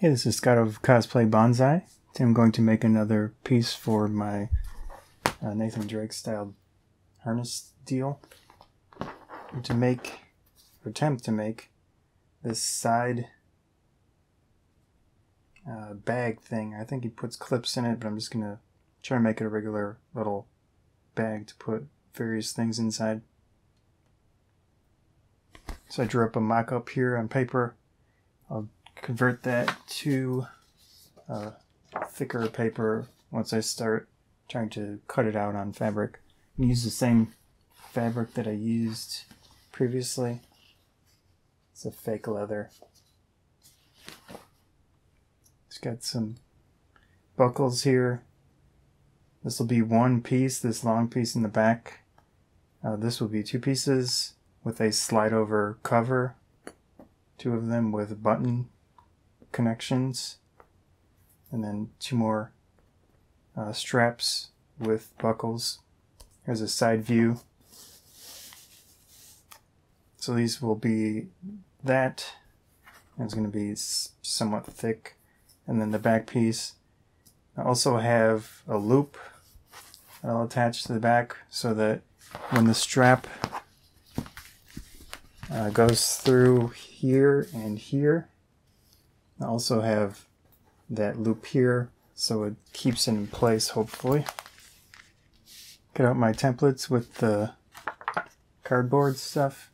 Hey, this is Scott of Cosplay Bonsai. Today I'm going to make another piece for my Nathan Drake styled harness deal. To make, or attempt to make, this side bag thing. I think he puts clips in it, but I'm just going to try to make it a regular little bag to put various things inside. So I drew up a mock-up here on paper. I'll convert that to thicker paper once I start trying to cut it out on fabric. I use the same fabric that I used previously. It's a fake leather. It's got some buckles here. This will be one piece, this long piece in the back. This will be two pieces with a slide over cover. Two of them with button connections, and then two more straps with buckles. Here's a side view. So these will be that. It's going to be somewhat thick. And then the back piece. I also have a loop that I'll attach to the back so that when the strap goes through here and here, I also have that loop here so it keeps it in place, hopefully. Cut out my templates with the cardboard stuff.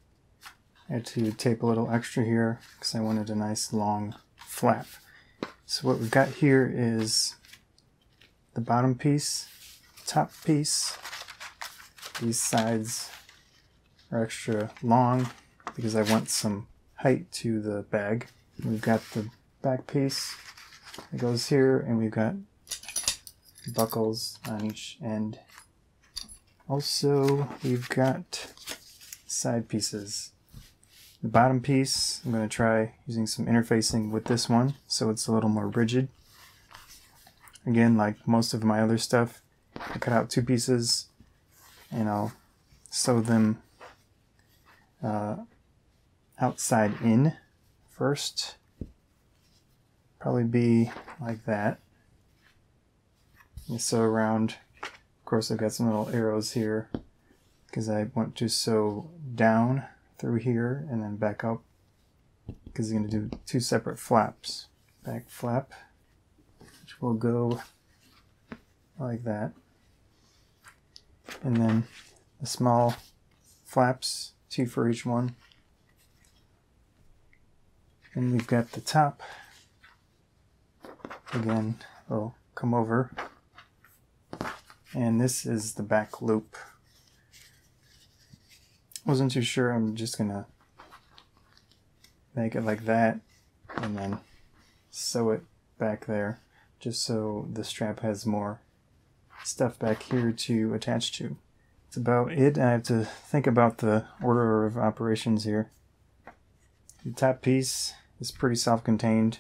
I had to tape a little extra here because I wanted a nice long flap. So what we've got here is the bottom piece, top piece. These sides are extra long because I want some height to the bag. We've got the back piece that goes here, and we've got buckles on each end. Also, we've got side pieces. The bottom piece, I'm going to try using some interfacing with this one so it's a little more rigid. Again, like most of my other stuff, I cut out two pieces and I'll sew them outside in first. Probably be like that. And sew around. Of course, I've got some little arrows here because I want to sew down through here and then back up because I'm going to do two separate flaps. Back flap, which will go like that. And then the small flaps, two for each one. And we've got the top. Again, will come over. And this is the back loop. Wasn't too sure, I'm just gonna make it like that and then sew it back there just so the strap has more stuff back here to attach to. That's about it. I have to think about the order of operations here. The top piece is pretty self-contained.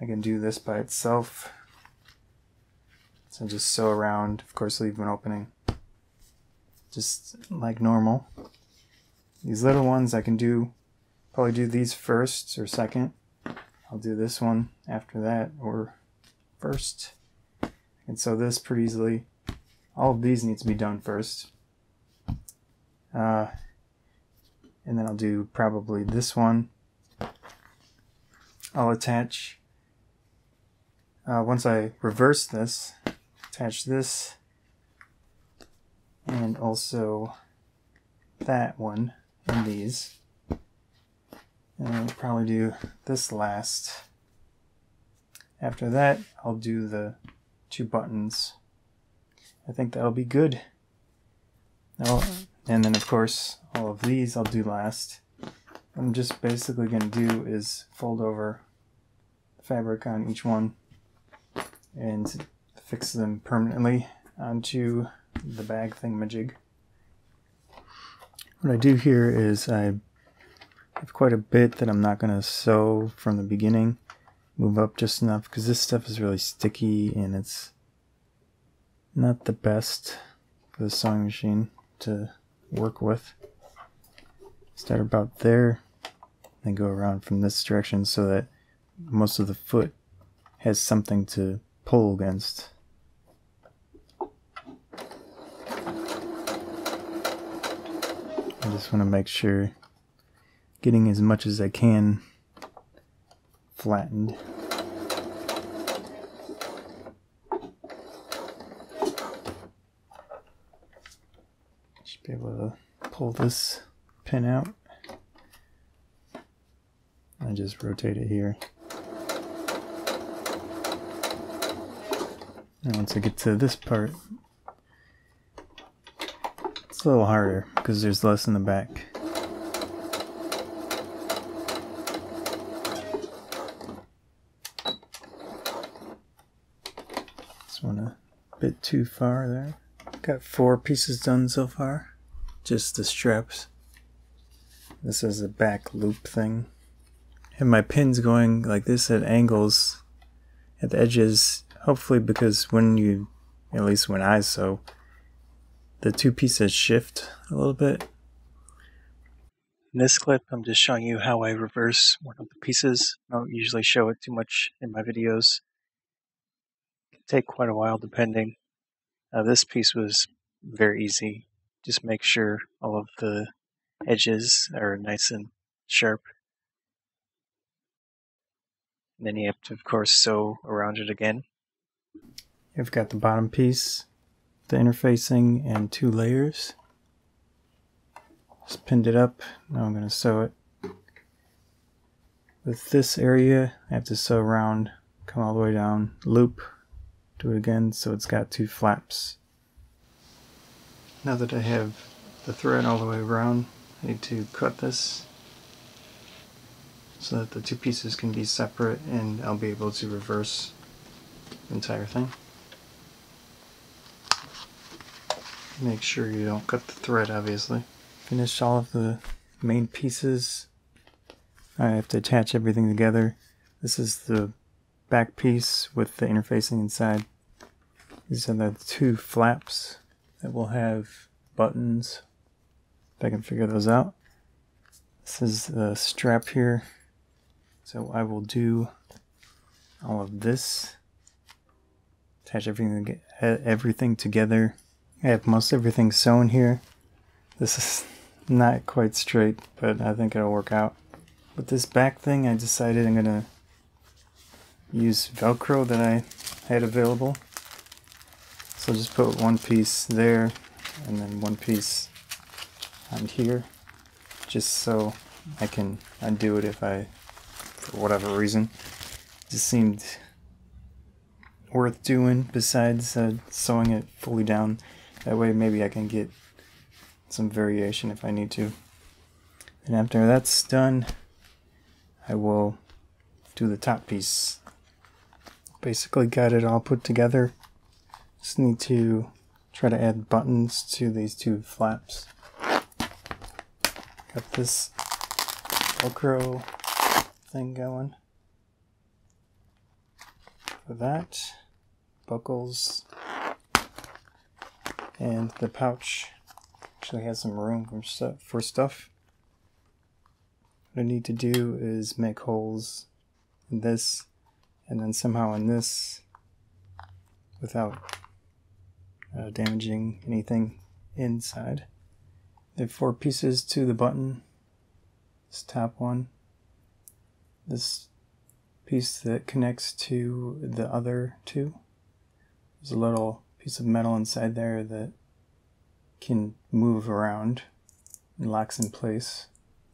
I can do this by itself. So just sew around, of course leave an opening. Just like normal. These little ones I can probably do these first or second. I'll do this one after that or first. I can sew this pretty easily. All of these need to be done first. And then I'll do probably this one. I'll attach, once I reverse this, attach this and also that one and these. And I'll probably do this last. After that, I'll do the two buttons. I think that'll be good. And then of course, all of these I'll do last. What I'm just basically going to do is fold over the fabric on each one and fix them permanently onto the bag thingamajig. What I do here is I have quite a bit that I'm not going to sew from the beginning. Move up just enough because this stuff is really sticky and it's not the best for the sewing machine to work with. Start about there, then go around from this direction so that most of the foot has something to pull against. I just want to make sure getting as much as I can flattened. Should be able to pull this pin out and just rotate it here. And once I get to this part, it's a little harder because there's less in the back. This one a bit too far there. Got 4 pieces done so far. Just the straps. This is a back loop thing. And my pin's going like this at angles at the edges. Hopefully because when you, at least when I sew, the 2 pieces shift a little bit. In this clip, I'm just showing you how I reverse one of the pieces. I don't usually show it too much in my videos. It can take quite a while depending. This piece was very easy. Just make sure all of the edges are nice and sharp. And then you have to, of course, sew around it again. I've got the bottom piece, the interfacing, and 2 layers. Just pinned it up. Now I'm going to sew it. With this area, I have to sew around, come all the way down, loop, do it again, so it's got 2 flaps. Now that I have the thread all the way around, I need to cut this so that the 2 pieces can be separate and I'll be able to reverse the entire thing. Make sure you don't cut the thread, obviously. Finish all of the main pieces. I have to attach everything together. This is the back piece with the interfacing inside. These are the 2 flaps that will have buttons, if I can figure those out. This is the strap here. So I will do all of this. Attach everything together. I have most everything sewn here. This is not quite straight, but I think it'll work out. With this back thing, I decided I'm gonna use Velcro that I had available. So I'll just put 1 piece there and then 1 piece on here, just so I can undo it if I, for whatever reason. It just seemed worth doing besides sewing it fully down. That way maybe I can get some variation if I need to. And after that's done, I will do the top piece. Basically got it all put together. Just need to try to add buttons to these 2 flaps. Got this Velcro thing going. For that, buckles, and the pouch actually has some room for stuff. What I need to do is make holes in this and then somehow in this without damaging anything inside. There are 4 pieces to the button. This top one, this piece that connects to the other 2. There's a little piece of metal inside there that can move around and locks in place.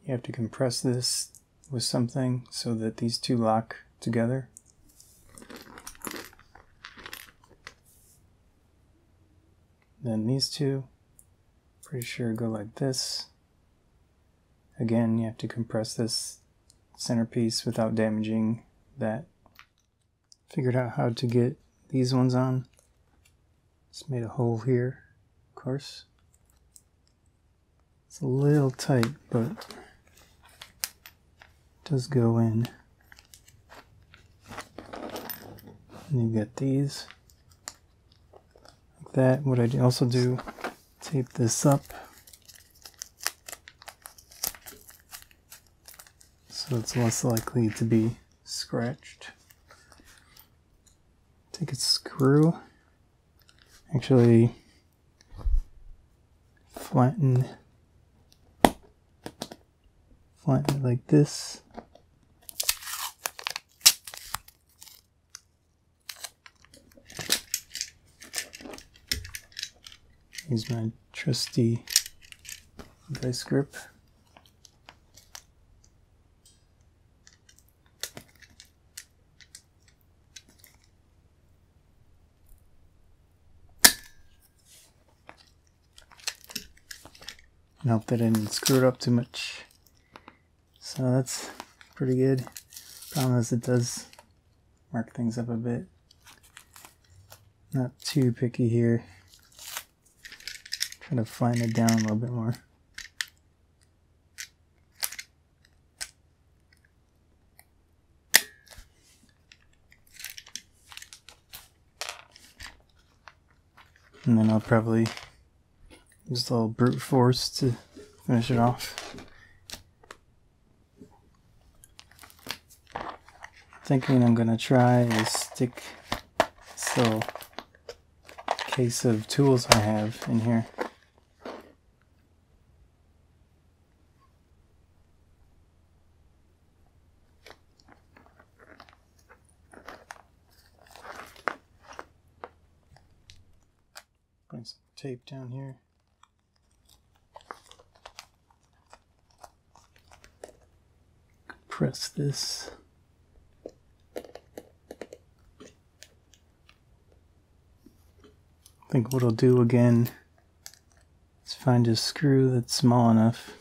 You have to compress this with something so that these 2 lock together. Then these 2, pretty sure go like this. Again, you have to compress this centerpiece without damaging that. Figured out how to get these ones on. Just made a hole here, of course. It's a little tight, but it does go in. And you get these like that. What I also do, tape this up so it's less likely to be scratched. Take a screw, actually flatten it like this. Use my trusty vice grip. And hope that I didn't screw it up too much. So that's pretty good. Problem is it does mark things up a bit. Not too picky here. Try to flatten it down a little bit more. And then I'll probably use a little brute force to finish it off. Thinking I'm gonna try is stick this little case of tools I have in here. Putting some tape down here. Press this. I think what I'll do again is find a screw that's small enough.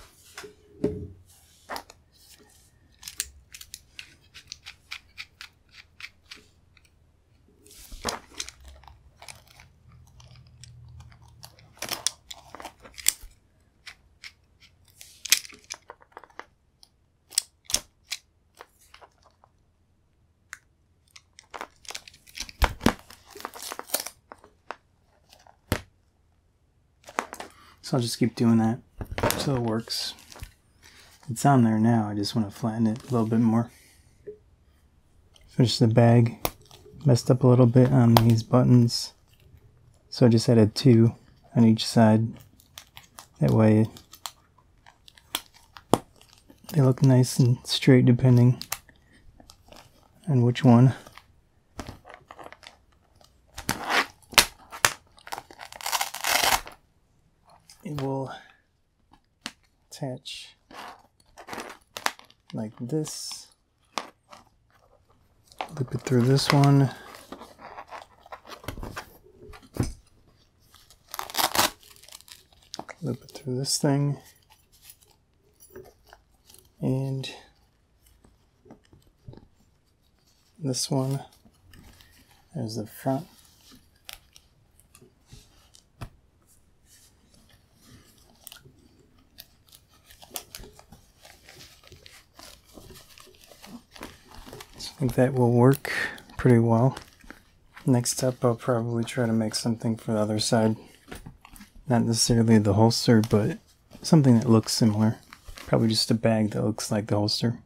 So I'll just keep doing that until it works. It's on there now, I just want to flatten it a little bit more. Finish the bag. Messed up a little bit on these buttons, so I just added 2 on each side. That way they look nice and straight depending on which one. It will attach like this. Loop it through this one. Loop it through this thing. And this one. There's the front. I think that will work pretty well. Next up, I'll probably try to make something for the other side. Not necessarily the holster, but something that looks similar. Probably just a bag that looks like the holster.